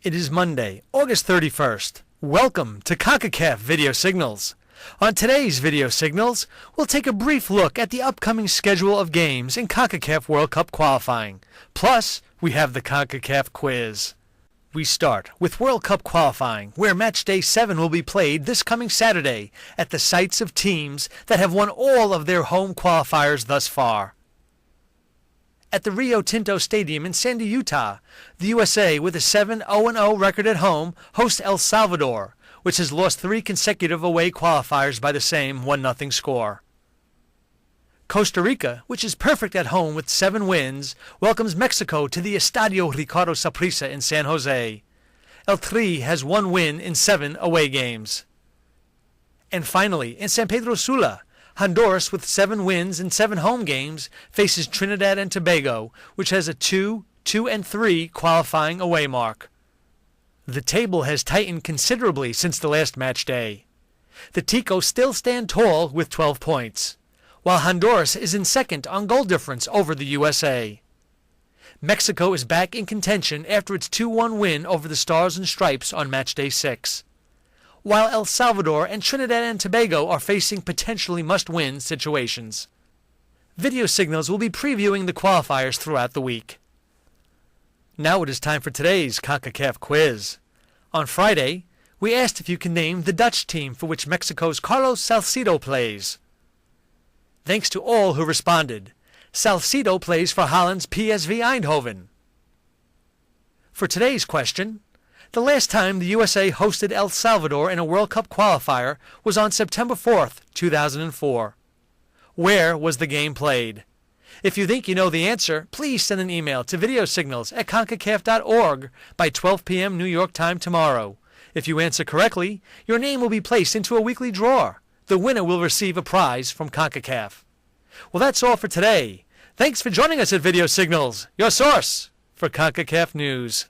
It is Monday, August 31st. Welcome to CONCACAF VideoSignals. On today's Video Signals, we'll take a brief look at the upcoming schedule of games in CONCACAF World Cup qualifying. Plus, we have the CONCACAF quiz. We start with World Cup qualifying, where Match Day 7 will be played this coming Saturday at the sites of teams that have won all of their home qualifiers thus far. At the Rio Tinto Stadium in Sandy, Utah, the USA, with a 7-0-0 record at home, hosts El Salvador, which has lost 3 consecutive away qualifiers by the same 1-0 score. Costa Rica, which is perfect at home with 7 wins, welcomes Mexico to the Estadio Ricardo Saprissa in San Jose. El Tri has 1 win in 7 away games. And finally, in San Pedro Sula, Honduras, with 7 wins in 7 home games, faces Trinidad and Tobago, which has a 2-2-3 qualifying away mark. The table has tightened considerably since the last match day. The Ticos still stand tall with 12 points, while Honduras is in second on goal difference over the USA. Mexico is back in contention after its 2-1 win over the Stars and Stripes on match day 6. While El Salvador and Trinidad and Tobago are facing potentially must-win situations. Video Signals will be previewing the qualifiers throughout the week. Now it is time for today's CONCACAF quiz. On Friday, we asked if you can name the Dutch team for which Mexico's Carlos Salcido plays. Thanks to all who responded. Salcido plays for Holland's PSV Eindhoven. For today's question, the last time the USA hosted El Salvador in a World Cup qualifier was on September 4th, 2004. Where was the game played? If you think you know the answer, please send an email to VideoSignals@CONCACAF.org by 12 p.m. New York time tomorrow. If you answer correctly, your name will be placed into a weekly draw. The winner will receive a prize from CONCACAF. Well, that's all for today. Thanks for joining us at Video Signals, your source for CONCACAF news.